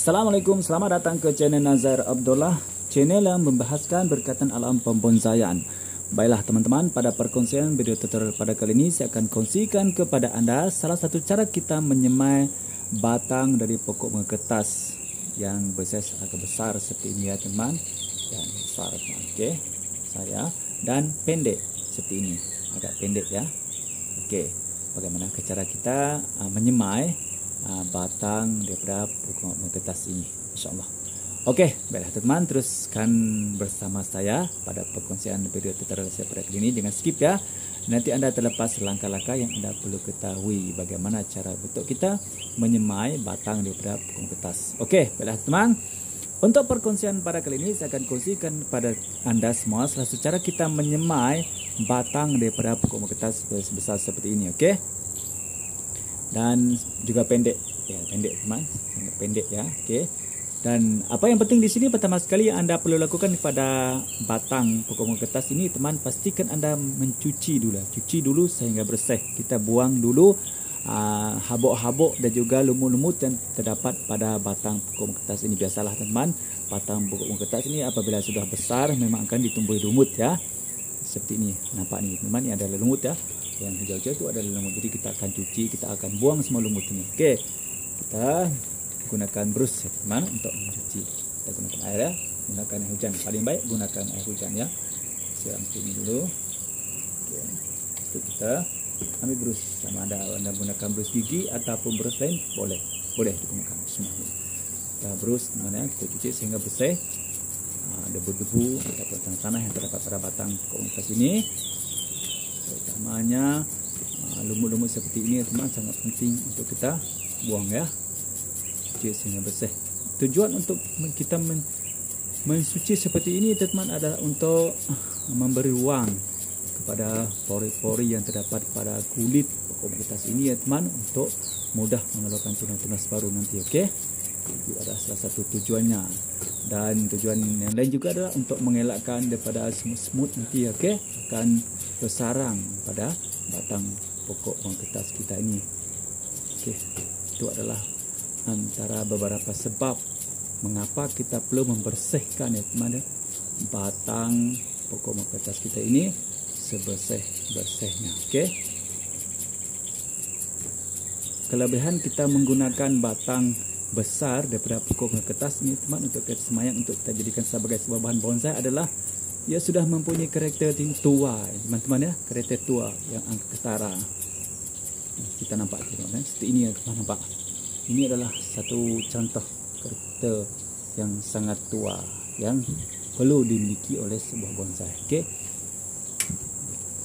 Assalamualaikum, selamat datang ke channel Nazar Abdullah, channel yang membahaskan berkaitan alam pembonsaian. Baiklah teman-teman, pada perkongsian video tutorial pada kali ini saya akan kongsikan kepada anda salah satu cara kita menyemai batang dari pokok mengetas yang bersaiz agak besar seperti ini ya teman, dan besar teman. Okey, saya dan pendek seperti ini, agak pendek ya. Okey, bagaimana cara kita menyemai batang daripada pokok mengetas ini, insyaAllah. Okey, baiklah teman-teman, teruskan bersama saya pada perkongsian video tutorial saya pada kali ini. Jangan skip ya, nanti anda terlepas langkah-langkah yang anda perlu ketahui bagaimana cara untuk kita menyemai batang daripada pokok mengetas. Okey, baiklah teman, untuk perkongsian pada kali ini saya akan kongsikan pada anda semua salah satu cara kita menyemai batang daripada pokok mengetas sebesar seperti ini. Okey, dan juga pendek ya, pendek teman, sangat pendek ya. Okey, dan apa yang penting di sini pertama sekali yang anda perlu lakukan pada batang pokok mengetas ini teman, pastikan anda mencuci dulu, cuci dulu sehingga bersih. Kita buang dulu habuk-habuk dan juga lumut-lumut yang terdapat pada batang pokok mengetas ini. Biasalah teman, batang pokok mengetas ini apabila sudah besar memang akan ditumbuhi lumut ya, seperti ini. Nampak ni teman, ini adalah lumut ya, yang hijau-hijau itu adalah lumut. Jadi kita akan cuci, kita akan buang semua lumut ini. Okey, kita gunakan brush ya teman untuk mencuci. Kita gunakan air ya, gunakan air hujan, paling baik gunakan air hujan ya. Siram seperti ini dulu. Okey, itu kita ambil brush, sama ada anda gunakan brush gigi ataupun brush lain boleh digunakan semua. Kita brush mana kita cuci sehingga bersih debu-debu ataupun tanah-tanah yang terdapat pada batang pokok mengetas ini. Utamanya lumut-lumut seperti ini teman, sangat penting untuk kita buang ya, cuci sehingga bersih. Tujuan untuk kita mensuci seperti ini teman adalah untuk memberi ruang kepada pori-pori yang terdapat pada kulit pokok mengetas ini ya teman, untuk mudah mengeluarkan tunas-tunas baru nanti. Okey, itu adalah salah satu tujuannya, dan tujuan yang lain juga adalah untuk mengelakkan daripada semut-semut nanti. Okey, akan bersarang pada batang pokok mengetas kita ini. Okey, itu adalah antara beberapa sebab mengapa kita perlu membersihkan ya teman, batang pokok mengetas kita ini sebersih-bersihnya. Okey, kelebihan kita menggunakan batang besar daripada pokok mengetas ini teman untuk kita semayang, untuk kita jadikan sebagai sebuah bahan bonsai adalah ia sudah mempunyai karakter tua teman-teman ya, karakter tua yang angka ketara. Kita nampak teman, seperti ini ya teman, nampak. Ini adalah satu contoh karakter yang sangat tua yang perlu dimiliki oleh sebuah bonsai. Okey,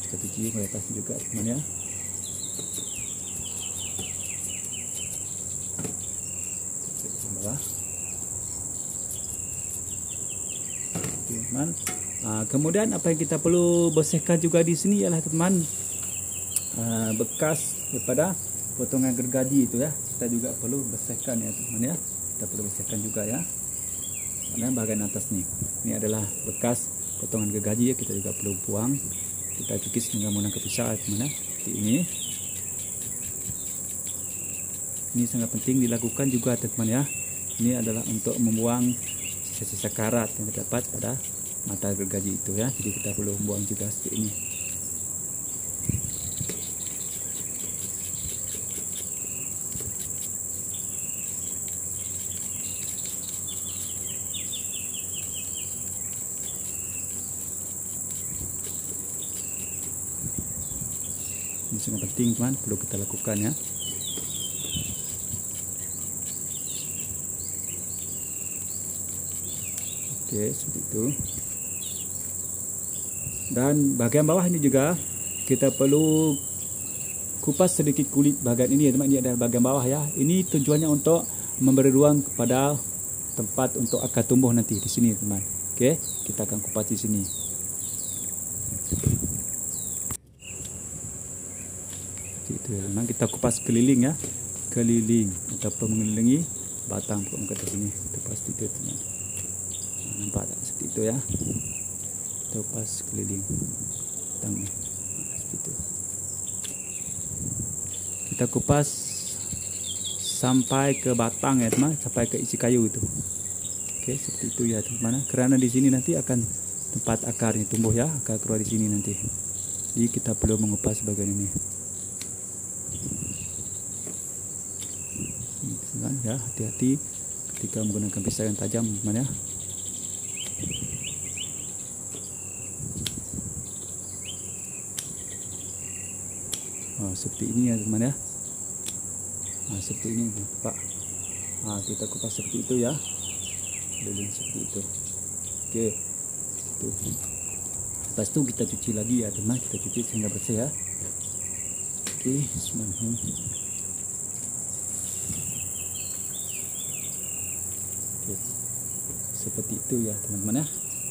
kita cuci ke atas juga teman ya. Okey teman. Kemudian apa yang kita perlu bersihkan juga di sini ialah teman, bekas daripada potongan gergaji itu ya, kita juga perlu bersihkan ya teman ya. Kita perlu bersihkan juga ya, karena bahagian atas ni, ini adalah bekas potongan gergaji ya, kita juga perlu buang. Kita kikis dengan menggunakan pisau ya teman ya, seperti ini. Ini sangat penting dilakukan juga teman ya. Ini adalah untuk membuang sisa-sisa karat yang terdapat pada mata gergaji itu ya, jadi kita perlu buang juga seperti ini. Ini sangat penting teman, perlu kita lakukan ya. Okey, seperti itu. Dan bahagian bawah ini juga kita perlu kupas sedikit kulit bahagian ini ya teman. Ini adalah bahagian bawah ya. Ini tujuannya untuk memberi ruang kepada tempat untuk akar tumbuh nanti di sini teman. Okey, kita akan kupas di sini. Seperti itu ya teman. Kita kupas keliling ya, keliling ataupun mengelilingi batang pokok mengetas ini. Kita kupas itu teman. Nampak tak seperti itu ya? Kupas keliling batang ni, seperti itu. Kita kupas sampai ke batang ya teman, sampai ke isi kayu itu. Oke, seperti itu ya teman-teman. Karena di sini nanti akan tempat akarnya tumbuh ya, akar keluar di sini nanti. Jadi kita perlu mengupas bagian ini. Teman ya, hati-hati ketika menggunakan pisau yang tajam teman ya. Seperti ini ya teman ya. Seperti ini Pak. Kita kupas seperti itu ya. Lilin seperti itu. Oke. Itu. Lepas itu kita cuci lagi ya teman. Kita cuci sehingga bersih ya. Oke, bismillah. Oke. Seperti itu ya teman-teman ya.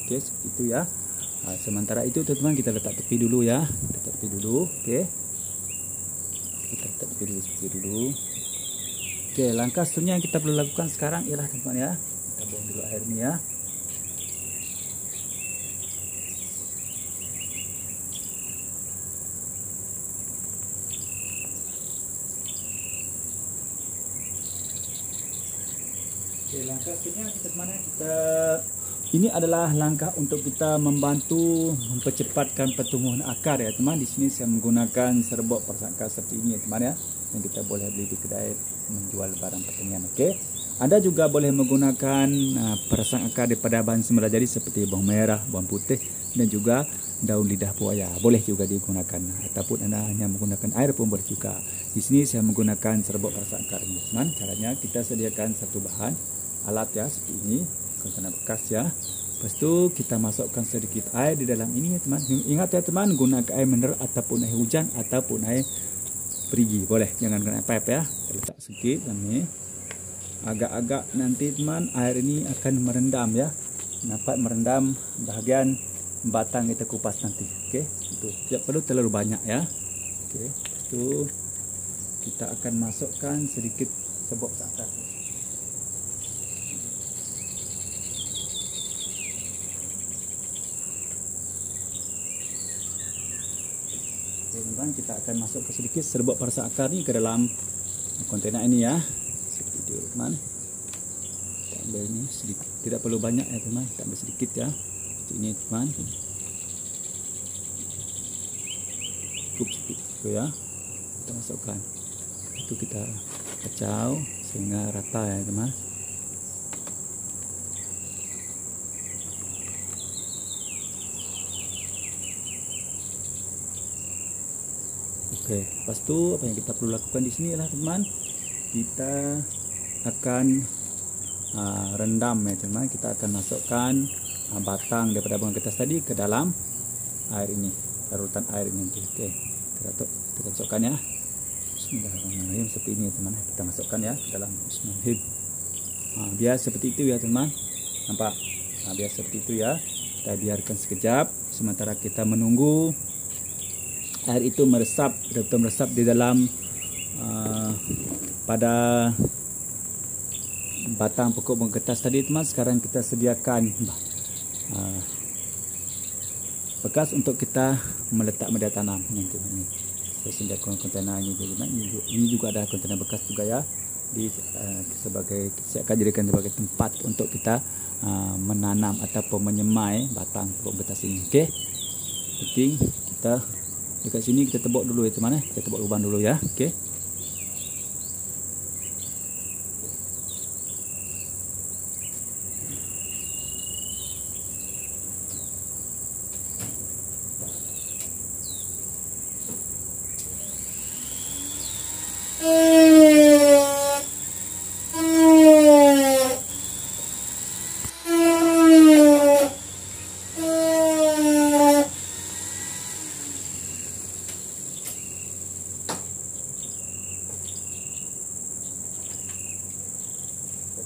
Oke, seperti itu ya. Sementara itu teman-teman kita letak tepi dulu ya. Letak tepi dulu. Oke. Kita letak tepi dulu seperti dulu. Oke, langkah seterusnya yang kita perlu lakukan sekarang ialah teman-teman ya. Kita buang dulu air ini ya. Oke, langkah seterusnya kita ini adalah langkah untuk kita membantu mempercepatkan pertumbuhan akar ya teman. Di sini saya menggunakan serbuk persangka seperti ini ya teman ya, yang kita boleh beli di kedai menjual barang pertanian. Oke, Anda juga boleh menggunakan perasaan akar daripada bahan semula jadi seperti bawang merah, bawang putih dan juga daun lidah buaya. Boleh juga digunakan, ataupun Anda hanya menggunakan air pun boleh juga. Di sini saya menggunakan serbuk perasaan akar ini teman. Caranya kita sediakan satu bahan alat ya seperti ini, kontainer bekas ya. Lepas itu kita masukkan sedikit air di dalam ini ya teman. Ingat ya teman, gunakan air mineral ataupun air hujan ataupun air perigi, boleh, jangan guna pipe ya. Kita letak sedikit dan ini agak-agak nanti teman air ini akan merendam ya, dapat merendam bahagian batang kita kupas nanti. Oke, itu tidak perlu terlalu banyak ya. Oke, itu kita akan masukkan sedikit serbuk akar. Teman-teman, kita akan masukkan sedikit serbuk perasa akar ini ke dalam kontainer ini ya. Seperti itu teman. Kita ambil ini sedikit, tidak perlu banyak ya teman, kita ambil sedikit ya. Seperti ini teman. Cukup sedikit itu ya. Kita masukkan. Itu kita kacau sehingga rata ya teman. Oke, lepas itu apa yang kita perlu lakukan di sini adalah teman, kita akan rendam ya teman. Kita akan masukkan batang daripada bunga kertas tadi ke dalam air ini, larutan air ini nanti. Oke, kita masukkan ya. Bismillahirrahmanirrahim, seperti ini ya teman. Kita masukkan ya ke dalam. Bismillahirrahmanirrahim. Biar seperti itu ya teman. Nampak? Biar seperti itu ya. Kita biarkan sekejap sementara kita menunggu air itu meresap, betul-betul meresap di dalam pada batang pokok bunga kertas tadi teman. Sekarang kita sediakan bekas untuk kita meletak media tanam nanti. Saya sediakan kontainer ini teman. Ini juga ada kontainer bekas juga ya. Saya akan jadikan sebagai tempat untuk kita menanam ataupun menyemai batang pokok kertas ini. Oke, penting kita dekat sini kita tebuk dulu ya teman. Kita tebuk lubang dulu ya. Oke.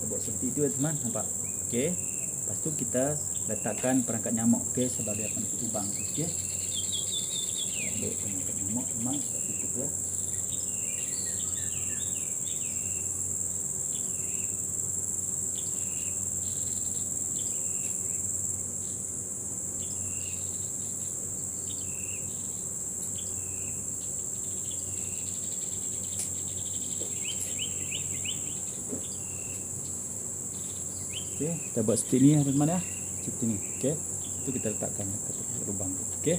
Buat seperti itu ya teman, nampak? Oke. Lepas itu kita letakkan perangkat nyamuk sebagai penutup lubang. Oke. Ambil perangkat nyamuk teman seperti itu ya. Okey, kita buat seperti ini ya teman-teman ya. Seperti ini. Okey. Itu kita letakkan dekat lubang. Okey.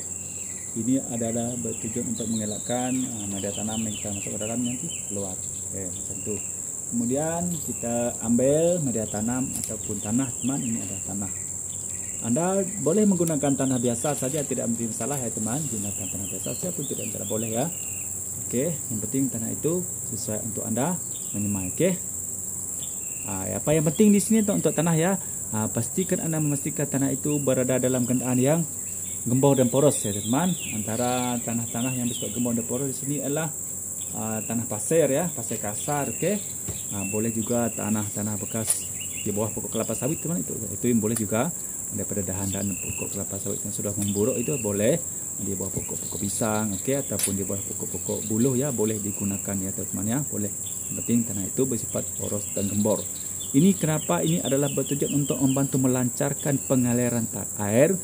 Ini adalah bertujuan untuk mengelakkan media tanam yang kita masuk ke dalam nanti keluar. Okey, macam tu. Kemudian kita ambil media tanam ataupun tanah, teman. Ini adalah tanah. Anda boleh menggunakan tanah biasa saja, tidak menjadi masalah ya teman. Gunakan tanah biasa saja pun tidak boleh ya. Okey, yang penting tanah itu sesuai untuk Anda menyemai. Okey. Apa yang penting di sini untuk tanah ya, pastikan Anda memastikan tanah itu berada dalam keadaan yang gembur dan poros ya teman. Antara tanah-tanah yang bersifat gembur dan poros di sini adalah tanah pasir ya, pasir kasar. Okey. Boleh juga tanah-tanah bekas di bawah pokok kelapa sawit teman, itu yang boleh juga. Daripada dahan dan pokok kelapa sawit yang sudah memburuk itu boleh di bawah pokok-pokok pisang, okey, ataupun di bawah pokok-pokok buluh ya, boleh digunakan ya teman ya, boleh. Yang penting tanah itu bersifat poros dan gembur. Ini kenapa ini adalah bertujuan untuk membantu melancarkan pengaliran air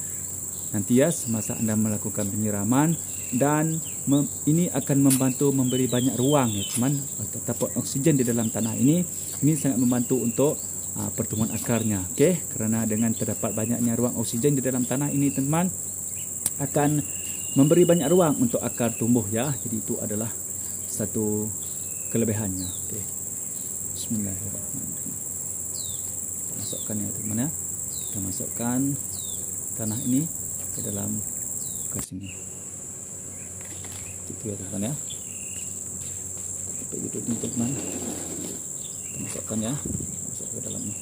nanti ya semasa Anda melakukan penyiraman, dan ini akan membantu memberi banyak ruang ya teman, ataupun oksigen di dalam tanah ini sangat membantu untuk pertumbuhan akarnya. Okey, kerana dengan terdapat banyaknya ruang oksigen di dalam tanah ini teman, akan memberi banyak ruang untuk akar tumbuh ya. Jadi itu adalah satu kelebihannya. Okey. Bismillahirrahmanirrahim. Kita masukkan ya teman ya. Kita masukkan tanah ini ke dalam bekas ini. Itu ya teman ya. Sampai itu teman. Kita masukkan ya. Masuk ke dalam ini.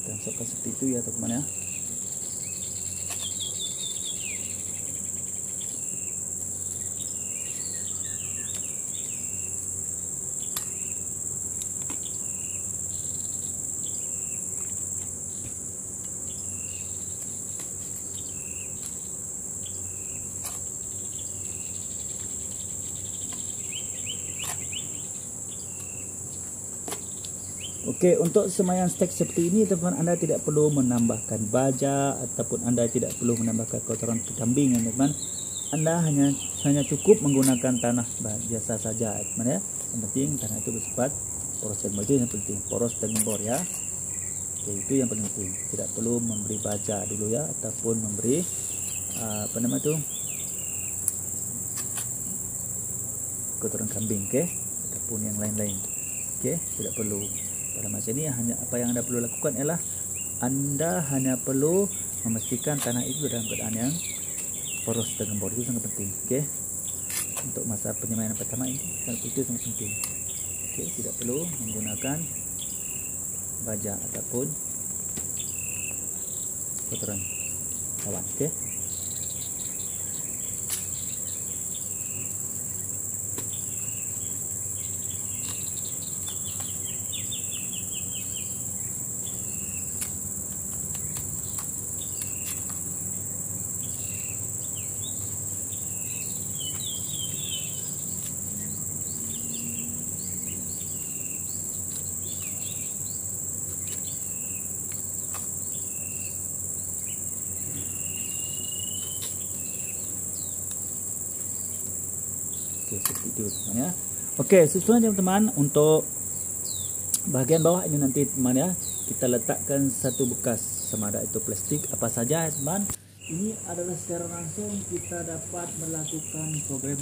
Kita masukkan seperti itu ya teman ya. Okey, untuk semaian stek seperti ini teman-teman, Anda tidak perlu menambahkan baja ataupun Anda tidak perlu menambahkan kotoran kambing ya teman. Anda hanya cukup menggunakan tanah biasa saja teman ya. Yang penting tanah itu bersifat poros dan gembur, yang penting poros dan gembur ya. Okey, itu yang paling penting. Tidak perlu memberi baja dulu ya, ataupun memberi kotoran kambing, okey, ataupun yang lain-lain. Okey, tidak perlu. Pada masa ini hanya apa yang Anda perlu lakukan ialah Anda hanya perlu memastikan tanah itu dalam keadaan yang poros dan gembur. Itu sangat penting. Okey. Untuk masa penyemaian pertama ini itu sangat penting. Okey, tidak perlu menggunakan baja ataupun kotoran hewan. Okey. Okey, seperti itu teman ya. Okey, sesuai teman-teman, untuk bahagian bawah ini nanti teman ya, kita letakkan satu bekas, sama ada itu plastik apa saja teman. Ini adalah secara langsung kita dapat melakukan program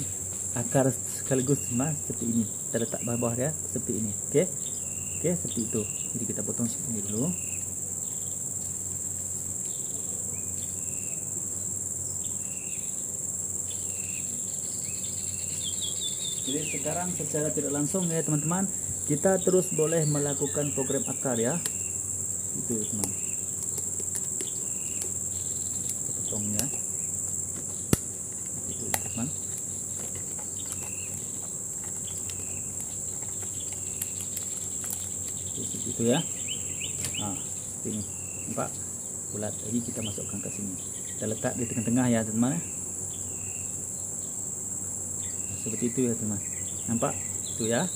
akar sekaligus teman, seperti ini. Kita letak bawah ya, seperti ini. Okey. Okey, seperti itu. Jadi kita potong sini dulu. Jadi sekarang secara tidak langsung ya teman-teman, kita terus boleh melakukan program akar ya. Itu teman. Kita potongnya. Itu teman. Seperti itu ya. Seperti ini. Nampak? Bulat. Jadi kita masukkan ke sini. Kita letak di tengah-tengah ya teman. Seperti itu ya teman, nampak itu ya.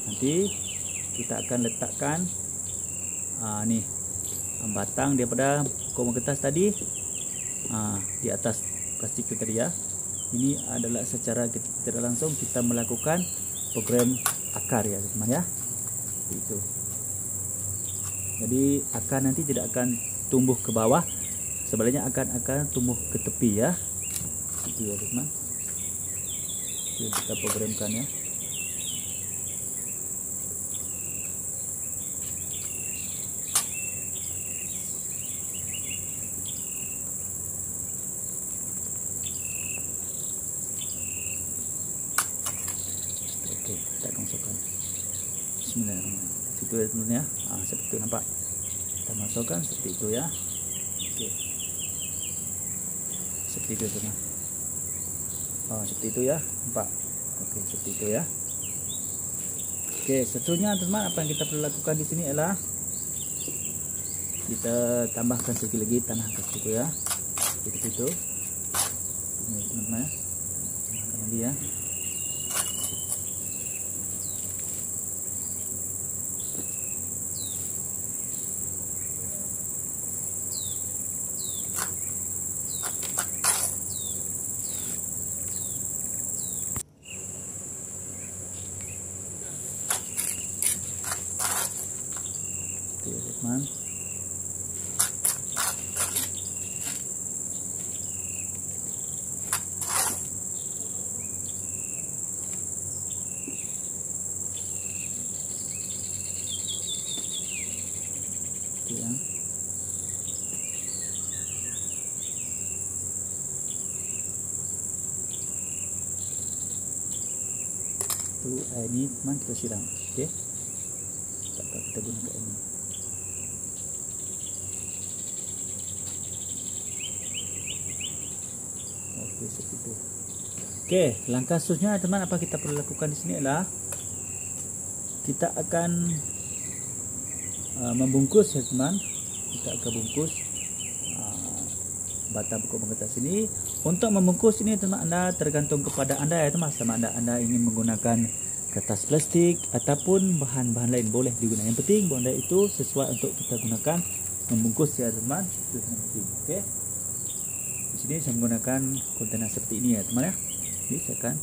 Nanti kita akan letakkan nih batang daripada pokok kertas tadi di atas plastik itu tadi ya. ini adalah secara tidak langsung kita melakukan program akar ya teman-teman ya. Itu. Jadi akar nanti tidak akan tumbuh ke bawah, sebaliknya akan tumbuh ke tepi ya. Itu ya teman-teman. Kita programkan ya. Oke, kita akan masukkan. Bismillahirrahmanirrahim. Itu ya teman-teman ya. Seperti itu nampak. Kita masukkan seperti itu ya. Oke. Seperti itu teman. Seperti itu ya, nampak. Oke, seperti itu ya. Oke, seterusnya teman-teman, apa yang kita perlu lakukan di sini adalah kita tambahkan sedikit lagi tanah ke situ ya. Seperti itu. Ini teman-teman ya. Tambahkan lagi ya. Teman. Ya. Itu ini teman kita siram, oke? Kita gunakan ini. Oke, seperti itu. Oke, langkah seterusnya teman, apa kita perlu lakukan di sini adalah kita akan membungkus ya teman. Kita akan bungkus batang pokok mengkertas ini. Untuk membungkus ini teman, Anda tergantung kepada Anda ya teman, sama Anda ingin menggunakan kertas plastik ataupun bahan-bahan lain boleh digunakan. Yang penting benda itu sesuai untuk kita gunakan membungkus ya teman. Itu yang penting. Oke. Di sini saya menggunakan kontainer seperti ini ya teman ya. Ini saya akan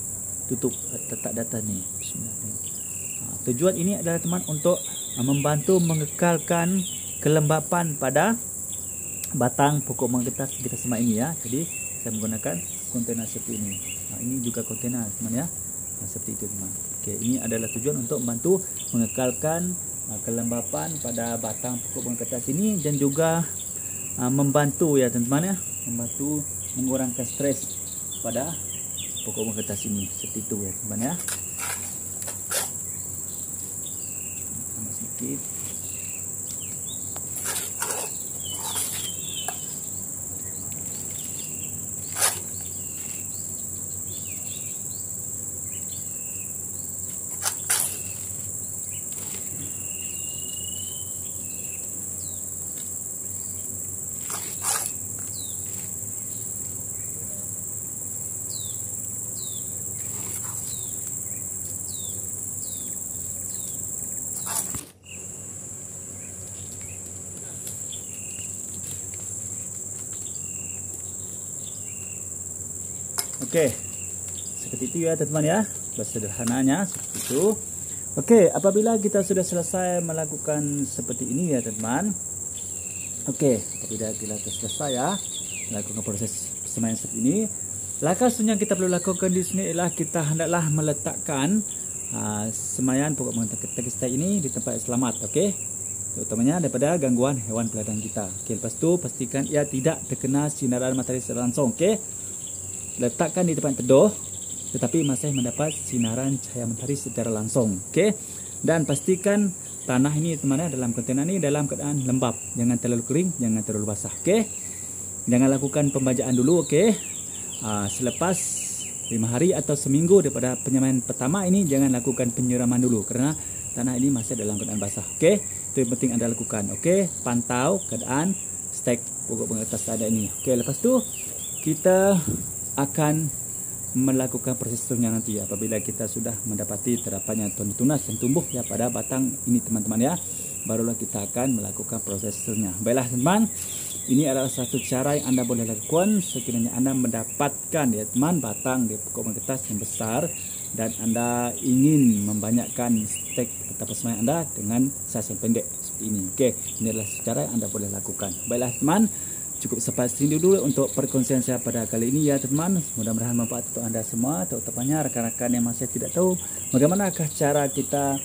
tutup letak data nih. Bismillahirrahmanirrahim. Tujuan ini adalah teman untuk membantu mengekalkan kelembapan pada batang pokok mengkertas kita semua ini ya. Jadi saya menggunakan kontainer seperti ini. Ini juga kontainer teman ya. Seperti itu teman. Oke, ini adalah tujuan untuk membantu mengekalkan kelembapan pada batang pokok mengkertas ini dan juga membantu ya teman-teman ya, membantu mengurangkan stres pada pokok mengkertas ini. Seperti itu ya teman ya. Tambah sedikit. Oke, seperti itu ya teman-teman ya, sederhananya seperti itu. Oke, apabila kita sudah selesai melakukan seperti ini ya teman-teman. Oke, apabila kita selesai ya melakukan proses persemaian seperti ini, langkah selanjutnya yang kita perlu lakukan di sini adalah kita hendaklah meletakkan semaian pokok mengkertas kita ini di tempat yang selamat. Oke, terutamanya daripada gangguan hewan peliharaan kita. Oke, lepas tu pastikan ia tidak terkena sinaran matahari secara langsung. Oke, letakkan di tempat teduh tetapi masih mendapat sinaran cahaya matahari secara langsung. Okey, dan pastikan tanah ini teman-teman dalam kontainer ini dalam keadaan lembap, jangan terlalu kering, jangan terlalu basah. Okey, jangan lakukan pembajaan dulu. Okey, selepas 5 hari atau seminggu daripada penyemaian pertama ini jangan lakukan penyiraman dulu kerana tanah ini masih dalam keadaan basah. Okey, itu yang penting Anda lakukan. Okey, pantau keadaan stek pokok mengkertas ada ini. Okey, lepas tu kita akan melakukan proses seterusnya nanti apabila kita sudah mendapati terdapannya tunas yang tumbuh ya pada batang ini teman-teman ya, barulah kita akan melakukan proses seterusnya. Baiklah teman-teman, Ini adalah satu cara yang Anda boleh lakukan sekiranya Anda mendapatkan ya teman batang di pokok kertas yang besar dan Anda ingin membanyakkan stek atau semangat Anda dengan size yang pendek seperti ini. Okey, ini adalah cara yang Anda boleh lakukan. Baiklah teman, cukup sampai sini dulu untuk perkongsian saya pada kali ini ya teman. Mudah-mudahan manfaat untuk Anda semua. Terutamanya rakan-rakan yang masih tidak tahu bagaimanakah cara kita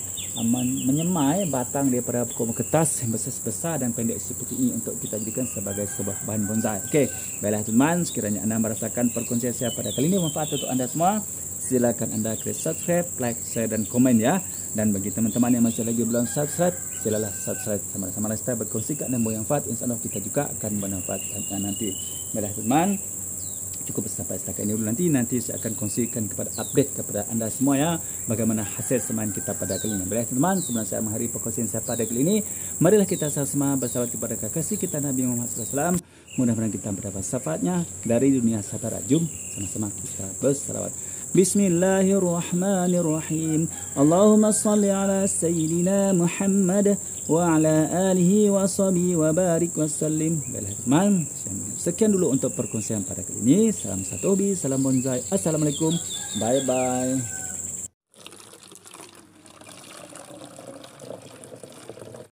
menyemai batang daripada pokok kertas yang besar dan pendek seperti ini untuk kita jadikan sebagai sebuah bahan bonsai. Okey, baiklah teman, sekiranya Anda merasakan perkongsian saya pada kali ini manfaat untuk Anda semua, silakan Anda klik subscribe, like, share dan komen ya. Dan bagi teman-teman yang masih lagi belum subscribe, silalah subscribe sama-sama kita berkongsi dan bermanfaat. Insyaallah kita juga akan bermanfaat nanti. Baiklah teman, cukup sampai setakat ini dulu. Nanti saya akan kongsikan kepada update kepada Anda semua ya bagaimana hasil semaan kita pada kali ini. Baiklah teman, sebelum saya mengakhiri perkongsian saya pada kali ini, marilah kita sama-sama bersalawat kepada kekasih kita Nabi Muhammad SAW. Mudah-mudahan kita mendapat syafaatnya dari dunia sampai rajum. Sama-sama kita bersalawat. Bismillahirrahmanirrahim. Allahumma salli ala Sayyidina Muhammad wa ala alihi wa sahbihi wa barik wa sallim. Baiklah teman, sekian dulu untuk perkongsian pada kali ini. Salam satu hobi, salam bonsai. Assalamualaikum. Bye bye.